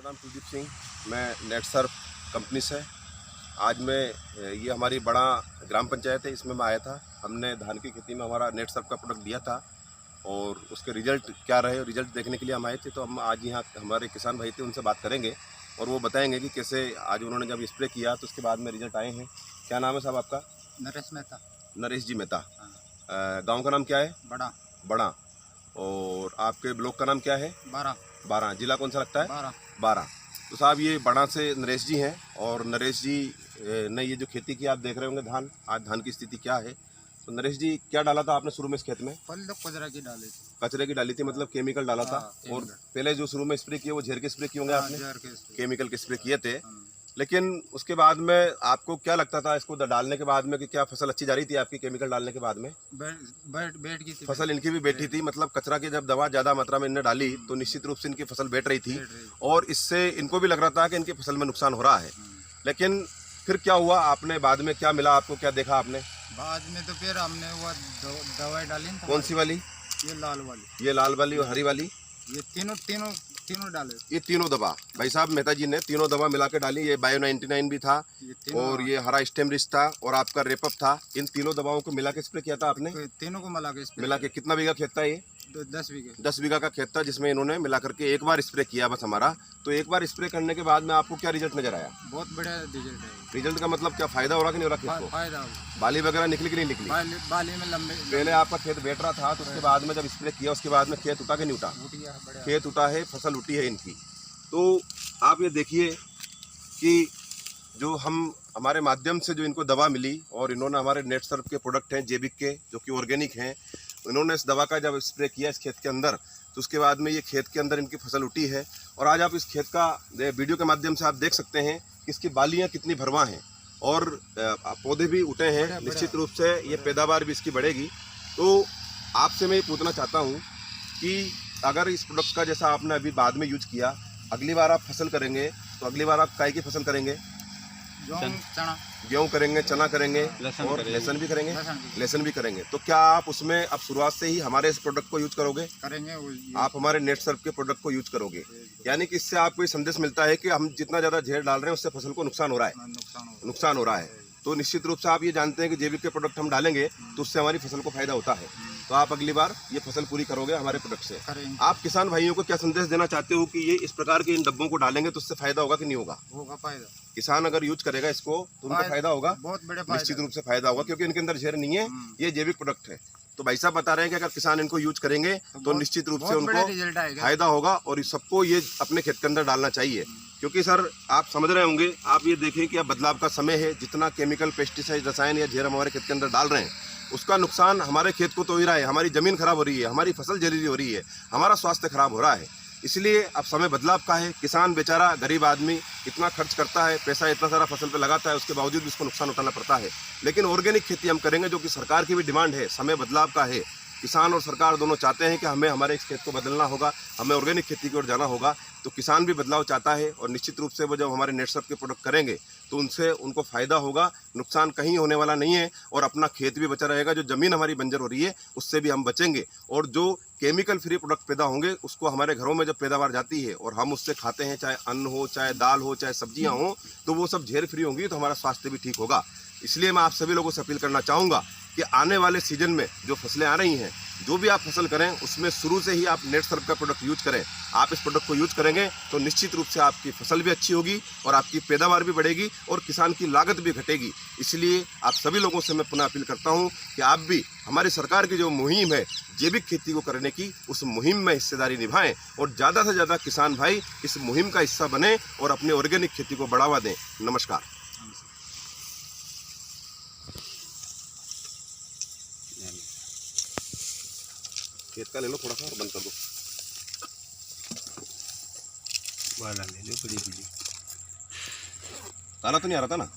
नाम कुलदीप सिंह, मैं नेटसर्फ कंपनी से। आज मैं ये हमारी बड़ा ग्राम पंचायत है, इसमें मैं आया था। हमने धान की खेती में हमारा नेटसर्फ का प्रोडक्ट दिया था और उसके रिजल्ट क्या रहे, रिजल्ट देखने के लिए हम आए थे। तो हम आज यहाँ हमारे किसान भाई थे, उनसे बात करेंगे और वो बताएंगे कि कैसे आज उन्होंने जब स्प्रे किया तो उसके बाद में रिजल्ट आए हैं। क्या नाम है साहब आपका? नरेश मेहता। नरेश जी मेहता। हाँ। गाँव का नाम क्या है? बड़ा। बड़ा। और आपके ब्लॉक का नाम क्या है? 12। जिला कौन सा लगता है? 12। तो साहब ये बड़ा से नरेश जी हैं और नरेश जी ने ये जो खेती की आप देख रहे होंगे धान, आज धान की स्थिति क्या है। तो नरेश जी क्या डाला था आपने शुरू में इस खेत में? पहले तो कचरा की डाली थी। कचरे की डाली थी, मतलब केमिकल डाला था। और पहले जो शुरू में स्प्रे किए वो झेर के स्प्रे किए होंगे आपने? केमिकल के स्प्रे किए थे। लेकिन उसके बाद में आपको क्या लगता था इसको डालने के बाद में कि क्या फसल अच्छी जा रही थी आपकी? केमिकल डालने के बाद में बैठ गई थी फसल, इनकी भी बैठी थी। मतलब कचरा की जब दवा ज्यादा मात्रा में इनने डाली तो निश्चित रूप से इनकी फसल बैठ रही थी और इससे इनको भी लग रहा था कि इनकी फसल में नुकसान हो रहा है। लेकिन फिर क्या हुआ, आपने बाद में क्या मिला आपको, क्या देखा आपने? बाद में तो फिर हमने वो दवाई डाली। कौन सी वाली? ये लाल वाली। ये लाल वाली और हरी वाली? ये तीनों डाले। ये तीनों दवा भाई साहब मेहता जी ने तीनों दवा मिला के डाली। ये बायो 99 भी था और ये हरा स्टेम रिच था और आपका रेपअप था। इन तीनों दवाओं को मिला के स्प्रे किया था आपने? तीनों को मिला के। कितना बीघा खेत था ये? 10 बीघा का खेत था जिसमें इन्होंने मिला करके एक बार स्प्रे किया बस हमारा। तो एक बार स्प्रे करने के बाद में आपको क्या रिजल्ट नजर आया? बहुत बढ़िया रिजल्ट है। रिजल्ट का मतलब क्या फायदा हो रहा कि नहीं हो रहा खेत को? फायदा। बाली वगैरह निकली कि नहीं निकली? बाली में लंबे। पहले आपका खेत बैठ रहा था तो उसके बाद में जब स्प्रे किया उसके बाद में खेत उठा के नहीं उठा? खेत उठा है, फसल उठी है इनकी। तो आप ये देखिए कि जो हमारे माध्यम से जो इनको दवा मिली और इन्होंने हमारे नेटसर्फ के प्रोडक्ट हैं जैविक के, जो कि ऑर्गेनिक हैं, इन्होंने इस दवा का जब स्प्रे किया इस खेत के अंदर तो उसके बाद में ये खेत के अंदर इनकी फसल उठी है। और आज आप इस खेत का वीडियो के माध्यम से आप देख सकते हैं कि इसकी बालियाँ कितनी भरवा हैं और पौधे भी उठे हैं। निश्चित रूप से ये पैदावार भी इसकी बढ़ेगी। तो आपसे मैं ये पूछना चाहता हूँ कि अगर इस प्रोडक्ट का जैसा आपने अभी बाद में यूज किया, अगली बार आप फसल करेंगे तो अगली बार आप काय की फसल करेंगे? गेहूँ करेंगे, चना करेंगे और लहसुन भी करेंगे। लहसुन भी करेंगे। तो क्या आप उसमें अब शुरुआत से ही हमारे इस प्रोडक्ट को यूज करोगे? आप हमारे नेटसर्फ के प्रोडक्ट को यूज करोगे, यानी कि इससे आपको ये संदेश मिलता है कि हम जितना ज्यादा जहर डाल रहे हैं उससे फसल को नुकसान हो रहा है। नुकसान हो रहा है। तो निश्चित रूप से आप ये जानते हैं कि जैविक के प्रोडक्ट हम डालेंगे तो उससे हमारी फसल को फायदा होता है। तो आप अगली बार ये फसल पूरी करोगे हमारे प्रोडक्ट से। आप किसान भाइयों को क्या संदेश देना चाहते हो कि ये इस प्रकार के इन डब्बों को डालेंगे तो उससे फायदा होगा कि नहीं होगा? होगा फायदा। किसान अगर यूज करेगा इसको तो उनको फायदा होगा, बहुत बड़ा निश्चित रूप से फायदा होगा, क्योंकि इनके अंदर जहर नहीं है, ये जैविक प्रोडक्ट है। तो भाई साहब बता रहे हैं कि अगर किसान इनको यूज करेंगे तो निश्चित रूप से उनको फायदा होगा और सबको ये अपने खेत के अंदर डालना चाहिए। क्योंकि सर आप समझ रहे होंगे, आप ये देखें कि अब बदलाव का समय है। जितना केमिकल, पेस्टिसाइड, रसायन या जहर हमारे खेत के अंदर डाल रहे हैं उसका नुकसान हमारे खेत को तो हो ही रहा है। हमारी जमीन खराब हो रही है, हमारी फसल जहरीली हो रही है, हमारा स्वास्थ्य खराब हो रहा है। इसलिए अब समय बदलाव का है। किसान बेचारा गरीब आदमी इतना खर्च करता है, पैसा इतना सारा फसल पे लगाता है, उसके बावजूद भी उसको नुकसान उठाना पड़ता है। लेकिन ऑर्गेनिक खेती हम करेंगे जो कि सरकार की भी डिमांड है, समय बदलाव का है। किसान और सरकार दोनों चाहते हैं कि हमें हमारे इस खेत को बदलना होगा, हमें ऑर्गेनिक खेती की ओर जाना होगा। तो किसान भी बदलाव चाहता है और निश्चित रूप से वो जब हमारे नेटसर्फ के प्रोडक्ट करेंगे तो उनसे उनको फायदा होगा, नुकसान कहीं होने वाला नहीं है और अपना खेत भी बचा रहेगा। जो जमीन हमारी बंजर हो रही है उससे भी हम बचेंगे और जो केमिकल फ्री प्रोडक्ट पैदा होंगे उसको हमारे घरों में जब पैदावार जाती है और हम उससे खाते हैं, चाहे अन्न हो, चाहे दाल हो, चाहे सब्जियां हो, तो वो सब जहर फ्री होंगी तो हमारा स्वास्थ्य भी ठीक होगा। इसलिए मैं आप सभी लोगों से अपील करना चाहूँगा कि आने वाले सीजन में जो फसलें आ रही हैं, जो भी आप फसल करें उसमें शुरू से ही आप नेटसर्फ का प्रोडक्ट यूज करें। आप इस प्रोडक्ट को यूज करेंगे तो निश्चित रूप से आपकी फसल भी अच्छी होगी और आपकी पैदावार भी बढ़ेगी और किसान की लागत भी घटेगी। इसलिए आप सभी लोगों से मैं पुनः अपील करता हूं कि आप भी हमारी सरकार की जो मुहिम है जैविक खेती को करने की, उस मुहिम में हिस्सेदारी निभाएं और ज़्यादा से ज़्यादा किसान भाई इस मुहिम का हिस्सा बने और अपने ऑर्गेनिक खेती को बढ़ावा दें। नमस्कार। खेत का ले लो थोड़ा सा और बंद कर दो। वाला ले लो, बड़ी काला तो नहीं आ रहा था ना?